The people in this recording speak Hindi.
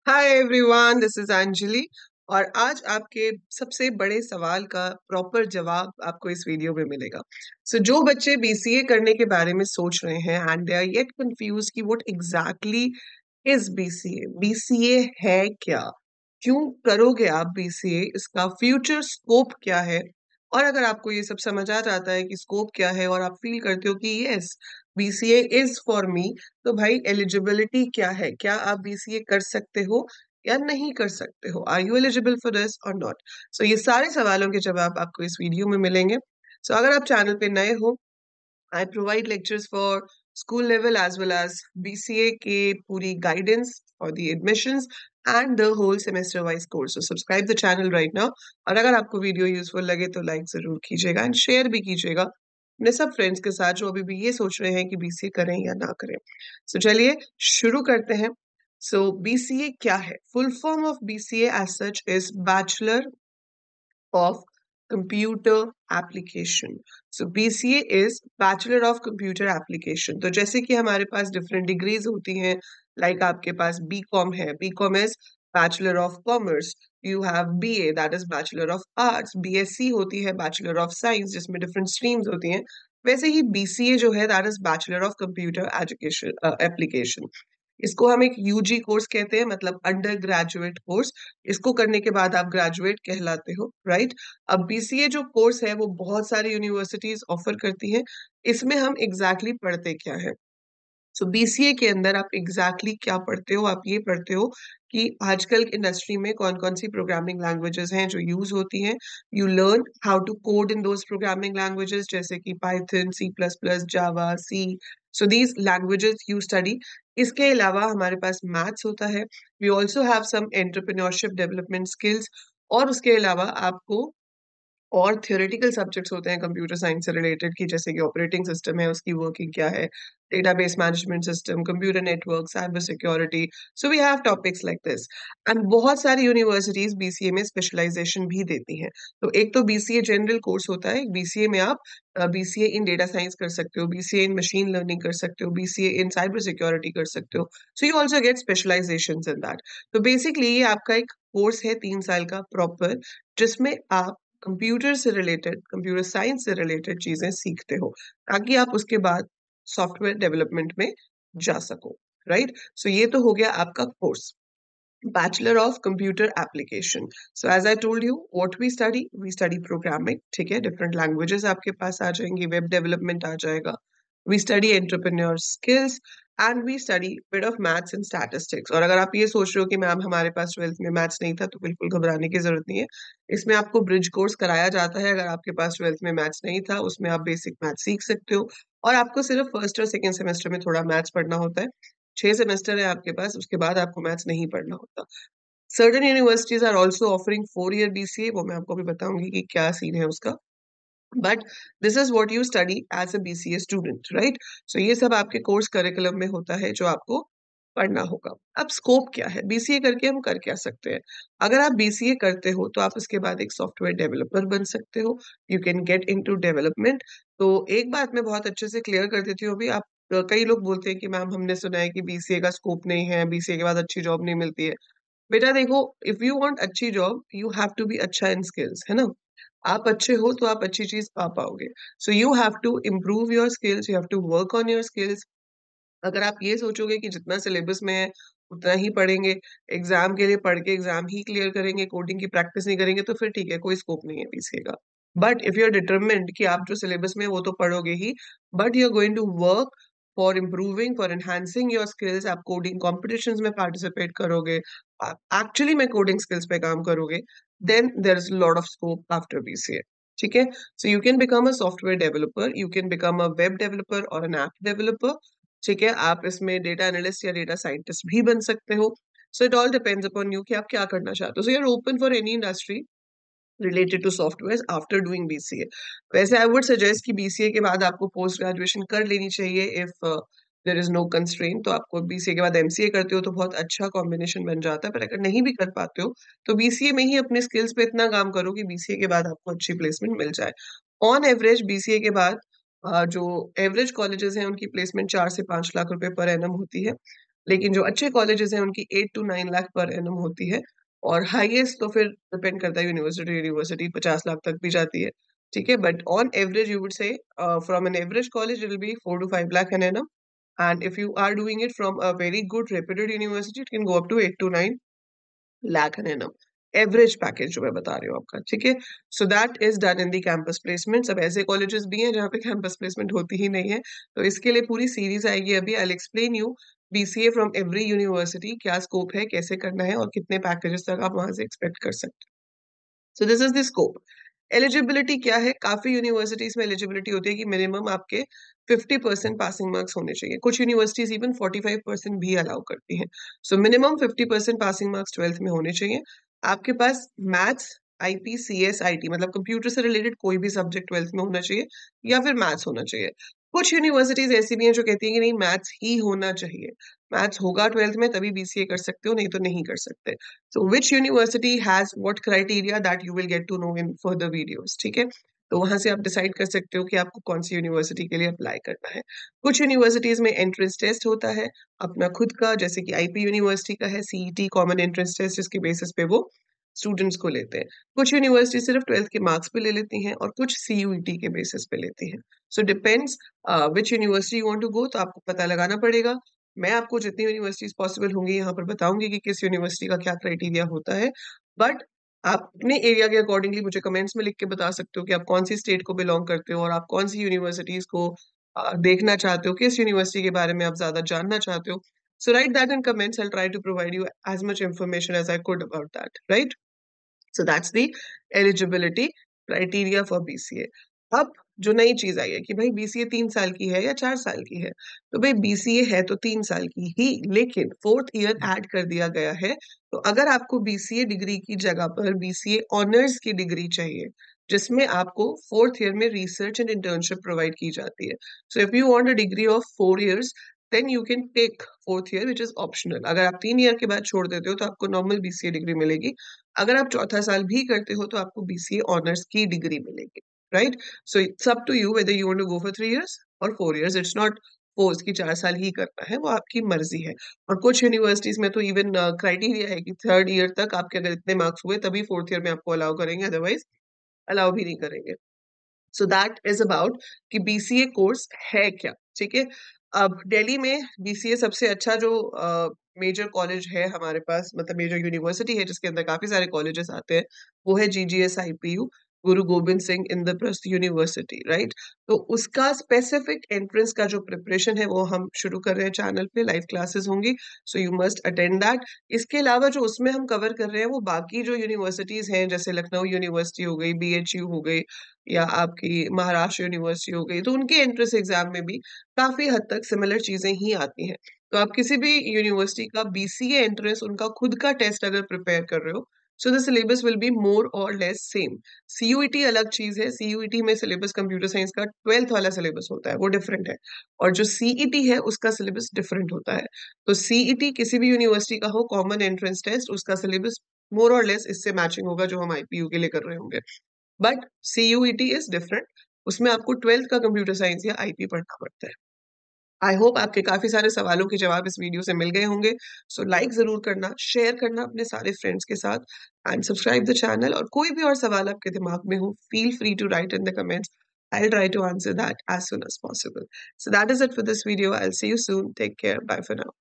Hi everyone, this is Anjali. और आज आपके सबसे बड़े सवाल का प्रॉपर जवाब आपको इस वीडियो में मिलेगा। जो बच्चे बीसीए करने के बारे में सोच रहे हैं and they are yet confuse कि what exactly is BCA, BCA है क्या, क्यों करोगे आप बीसीए, इसका फ्यूचर स्कोप क्या है। और अगर आपको ये सब समझ आ जाता है कि स्कोप क्या है और आप फील करते हो कि yes, BCA is for me, तो भाई एलिजिबिलिटी क्या है, क्या आप बीसीए कर सकते हो या नहीं कर सकते हो, are you eligible for this और नॉट। ये सारे सवालों के जवाब आपको इस वीडियो में मिलेंगे। अगर आप चैनल पे नए हो, I provide lectures for school level as well as BCA के पूरी guidance for the admissions and the whole semester wise course. So subscribe the channel right now. और अगर आपको वीडियो यूजफुल लगे तो लाइक जरूर कीजिएगा एंड शेयर भी कीजिएगा अपने सब फ्रेंड्स के साथ जो अभी भी ये सोच रहे हैं कि बीसीए करें या ना करें। चलिए शुरू करते हैं। बीसीए क्या है? Full form of BCA as such is bachelor of computer application. So BCA is Bachelor of Computer Application. तो जैसे कि हमारे पास डिफरेंट डिग्रीज होती हैं, लाइक आपके पास बीकॉम है, BCom is bachelor of commerce. You have BA, that is bachelor of arts. BSc होती है बैचलर ऑफ साइंस, जिसमें डिफरेंट स्ट्रीम्स होती हैं। वैसे ही बीसीए जो है that is bachelor of computer education application. इसको हम एक यूजी कोर्स कहते हैं, मतलब अंडर ग्रेजुएट कोर्स। इसको करने के बाद आप ग्रेजुएट कहलाते हो, राइट। अब बीसीए जो कोर्स है वो बहुत सारी यूनिवर्सिटीज ऑफर करती हैं। इसमें हम एग्जैक्टली पढ़ते क्या है? बीसीए के अंदर आप एग्जैक्टली क्या पढ़ते हो? आप ये पढ़ते हो कि आजकल इंडस्ट्री में कौन कौन सी प्रोग्रामिंग लैंग्वेजेस हैं जो यूज होती हैं। You learn how to code in those programming languages, जैसे कि Python, C plus plus, Java, C. These languages you study. इसके अलावा हमारे पास मैथ्स होता है। We also have some entrepreneurship development skills. और उसके अलावा आपको और थियोरेटिकल सब्जेक्ट्स होते हैं कंप्यूटर साइंस से रिलेटेड, की जैसे कि ऑपरेटिंग सिस्टम है, उसकी वर्किंग क्या है, database management system, computer network, cyber security. We have topics like this। And बहुत सारी यूनिवर्सिटीज बीसीए में स्पेशलाइजेशन भी देती हैं। तो एक तो बीसीए जनरल कोर्स होता है, बीसीए में आप बीसीए इन डेटा साइंस कर सकते हो, बीसीए इन मशीन लर्निंग कर सकते हो, बीसीए इन साइबर सिक्योरिटी कर सकते हो। You also get specialisation in that. तो बेसिकली ये आपका एक कोर्स है 3 साल का प्रॉपर, जिसमें आप कंप्यूटर से रिलेटेड, कंप्यूटर साइंस से रिलेटेड चीजें सीखते हो, ताकि आप उसके बाद सॉफ्टवेयर डेवलपमेंट में जा सको, राइट। ये तो हो गया आपका course, bachelor of computer application. As I told you what we study programming, ठीक है। डिफरेंट लैंग्वेजेस आपके पास आ जाएंगी, वेब डेवलपमेंट आ जाएगा। We study entrepreneur skills and we study bit of maths and statistics. और अगर आप ये सोच रहे हो कि मैम हमारे पास 12th में मैथ्स नहीं था, तो बिल्कुल घबराने की जरूरत नहीं है। इसमें आपको ब्रिज कोर्स कराया जाता है। अगर आपके पास 12th में मैथ्स नहीं था, उसमें आप बेसिक मैथ्स सीख सकते हो। और आपको सिर्फ फर्स्ट और सेकेंड सेमेस्टर में थोड़ा मैथ्स पढ़ना होता है। 6 सेमेस्टर है आपके पास, उसके बाद आपको मैथ्स नहीं पढ़ना होता। Certain universities are also offering 4 year BCA, वो मैं आपको भी बताऊंगी कि क्या सीन है उसका। But this is what you study as a BCA student, right. ये सब आपके कोर्स करिकुलम में होता है जो आपको पढ़ना होगा। अब स्कोप क्या है? बीसीए करके हम कर क्या सकते हैं? अगर आप बीसीए करते हो तो आप उसके बाद एक सॉफ्टवेयर डेवलपर बन सकते हो। You can get into development. तो एक बात मैं बहुत अच्छे से क्लियर कर देती हूँ अभी। आप कई लोग बोलते हैं कि मैम हमने सुना है कि बीसीए का स्कोप नहीं है, बीसीए के बाद अच्छी जॉब नहीं मिलती है। बेटा देखो, इफ यू वांट अच्छी job you have to be अच्छा इन स्किल्स, है ना। आप अच्छे हो तो आप अच्छी चीज पा पाओगे। You have to improve your skills, you have to work on your skills. अगर आप ये सोचोगे कि जितना सिलेबस में है उतना ही पढ़ेंगे, एग्जाम के लिए पढ़ के एग्जाम ही क्लियर करेंगे, कोडिंग की प्रैक्टिस नहीं करेंगे, तो फिर ठीक है, कोई स्कोप नहीं है बीसीए का। But if you are determined कि आप जो सिलेबस में है वो तो पढ़ोगे ही, but you are going to work for improving, for enhancing your skills, आप कोडिंग कॉम्पिटिशन्स में पार्टिसिपेट करोगे, आप एक्चुअली में कोडिंग स्किल्स पे काम करोगे, then there is lot of scope after BCA. ठीक है। You can become a software developer, you can become a web developer और एन ऐप डेवलपर। ठीक है, आप इसमें डेटा एनालिस्ट या डेटा साइंटिस्ट भी बन सकते हो। It all depends upon you कि आप क्या करना चाहते हो। You are open for any industry related to software after doing BCA. वैसे आई वुड सजेस्ट कि बीसीए के बाद आपको पोस्ट ग्रेजुएशन कर लेनी चाहिए if there is no constraint. तो आपको बीसीए के बाद एमसीए करते हो तो बहुत अच्छा कॉम्बिनेशन बन जाता है। पर अगर नहीं भी कर पाते हो तो बीसीए में ही अपने स्किल्स पे इतना काम करो कि बीसीए के बाद आपको अच्छी प्लेसमेंट मिल जाए। ऑन एवरेज बीसीए के बाद जो एवरेज कॉलेजेस हैं उनकी प्लेसमेंट 4 से 5 लाख रुपए पर एनम होती है। लेकिन जो अच्छे कॉलेजेस हैं उनकी 8 to 9 लाख पर एनम होती है, और हाईएस्ट तो फिर डिपेंड करता है यूनिवर्सिटी यूनिवर्सिटी 50 लाख तक भी जाती है, ठीक है। But on average you would say from an average college it will be 4 to 5 lakh an annum, and if you are doing it from a very good reputed university it can go up to 8 to 9 lakh an annum, average package जो मैं बता रही हूँ आपका, ठीक है। So that is done in the campus placements. अब ऐसे कॉलेजेस भी हैं जहाँ पे कैंपस प्लेसमेंट होती ही नहीं है, तो इसके लिए पूरी सीरीज आएगी अभी। I explain you BCA from every university, क्या स्कोप है, कैसे करना है, और कितने पैकेजेस तक आप वहां से एक्सपेक्ट कर सकते हैं। So this is the scope. Eligibility क्या है? काफी यूनिवर्सिटीज में एलिजिबिलिटी होती है कि मिनिमम आपके 50% पासिंग मार्क्स होने चाहिए। कुछ यूनिवर्सिटीज इवन 45% भी अलाउ करती हैं। So minimum 50% passing marks 12th में होने चाहिए। आपके पास मैथ्स, आईपी, सीएस, आईटी मतलब कंप्यूटर से रिलेटेड कोई भी सब्जेक्ट 12th में होना चाहिए, या फिर मैथ्स होना चाहिए। कुछ यूनिवर्सिटीज ऐसी भी हैं जो कहती हैं कि नहीं, मैथ्स ही होना चाहिए, मैथ्स होगा 12th में तभी बीसीए कर सकते हो, नहीं तो नहीं कर सकते। So which university has what criteria that you will get to know in further videos, ठीक है। तो वहां से आप डिसाइड कर सकते हो कि आपको कौन सी यूनिवर्सिटी के लिए अप्लाई करना है। कुछ यूनिवर्सिटीज में एंट्रेंस टेस्ट होता है अपना खुद का, जैसे कि आईपी यूनिवर्सिटी का है सीईटी कॉमन एंट्रेंस टेस्ट, जिसके बेसिस पे वो स्टूडेंट्स को लेते हैं। कुछ यूनिवर्सिटी सिर्फ 12th के मार्क्स पे ले लेती हैं, और कुछ सीयूईटी के बेसिस पे लेती हैं। So depends which university you want to go, तो आपको पता लगाना पड़ेगा। मैं आपको जितनी यूनिवर्सिटीज पॉसिबल होंगी यहाँ पर बताऊंगी कि किस यूनिवर्सिटी का क्या क्राइटेरिया होता है। बट आप अपने एरिया के अकॉर्डिंगली मुझे कमेंट्स में लिख के बता सकते हो कि आप कौन सी स्टेट को बिलोंग करते हो, और आप कौन सी यूनिवर्सिटीज को देखना चाहते हो, किस यूनिवर्सिटी के बारे में आप ज्यादा जानना चाहते हो। So write that in comments. I'll try to provide you as much information as I could about that, right? So that's the eligibility criteria for BCA. अब जो नई चीज आई है कि भाई बीसीए 3 साल की है या 4 साल की है, तो भाई बीसीए है तो 3 साल की ही, लेकिन 4th ईयर ऐड कर दिया गया है। तो अगर आपको बीसीए डिग्री की जगह पर बीसीए ऑनर्स की डिग्री चाहिए, जिसमें आपको 4th ईयर में रिसर्च एंड इंटर्नशिप प्रोवाइड की जाती है। So if you want a degree of 4 years then you can take 4th year which is optional. अगर आप 3 ईयर के बाद छोड़ देते हो तो आपको नॉर्मल बीसीए डिग्री मिलेगी। अगर आप चौथा साल भी करते हो तो आपको बीसीए ऑनर्स की डिग्री मिलेगी, right. So it's up to you whether you want to go for 3 years और 4 years। इट्स नॉट फोर्स की 4 साल ही करना है, वो आपकी मर्जी है। और कुछ यूनिवर्सिटीज में तो इवन क्राइटेरिया है कि 3rd ईयर तक आपके अगर इतने मार्क्स हुए तभी 4th ईयर में आपको अलाउ करेंगे, अदरवाइज अलाउ भी नहीं करेंगे। सो दैट इज अबाउट कि बीसीए कोर्स है क्या, ठीक है। अब दिल्ली में बीसीए सबसे अच्छा जो मेजर कॉलेज है हमारे पास, मतलब मेजर यूनिवर्सिटी है जिसके अंदर काफी सारे कॉलेजेस आते हैं, वो है GGS IPU, Guru Gobind Singh Indraprastha university, right. तो उसका स्पेसिफिक एंट्रेंस का जो प्रिपरेशन है वो हम शुरू कर रहे हैं, चैनल पे लाइव क्लासेस होंगी, so you must attend that. इसके अलावा जो उसमें हम कवर कर रहे हैं वो बाकी जो यूनिवर्सिटीज हैं, जैसे लखनऊ यूनिवर्सिटी हो गई, बीएचयू हो गई, या आपकी महाराष्ट्र यूनिवर्सिटी हो गई, तो उनके एंट्रेंस एग्जाम में भी काफी हद तक सिमिलर चीजें ही आती हैं। तो आप किसी भी यूनिवर्सिटी का बीसीए एंट्रेंस उनका खुद का टेस्ट अगर प्रिपेयर कर रहे हो, so the syllabus will be more और लेस सेम। सीयूईटी अलग चीज है, सीयूईटी में सिलेबस कंप्यूटर साइंस का 12th वाला सिलेबस होता है, वो डिफरेंट है। और जो सीईटी है उसका सिलेबस डिफरेंट होता है। तो सीईटी किसी भी यूनिवर्सिटी का हो, कॉमन एंट्रेंस टेस्ट, उसका सिलेबस मोर और लेस इससे मैचिंग होगा जो हम आईपीयू के लिए कर रहे होंगे। बट सीयूईटी इज डिफरेंट, उसमें आपको 12th का कंप्यूटर साइंस या आईपी पढ़ना पड़ता है। आई होप आपके काफी सारे सवालों के जवाब इस वीडियो से मिल गए होंगे। सो लाइक जरूर करना, शेयर करना अपने सारे फ्रेंड्स के साथ, एंड सब्सक्राइब द चैनल। और कोई भी और सवाल आपके दिमाग में हो, feel free to write in the comments. I'll try to answer that as soon as possible. So that is it for this video. I'll see you soon. Take care. Bye for now.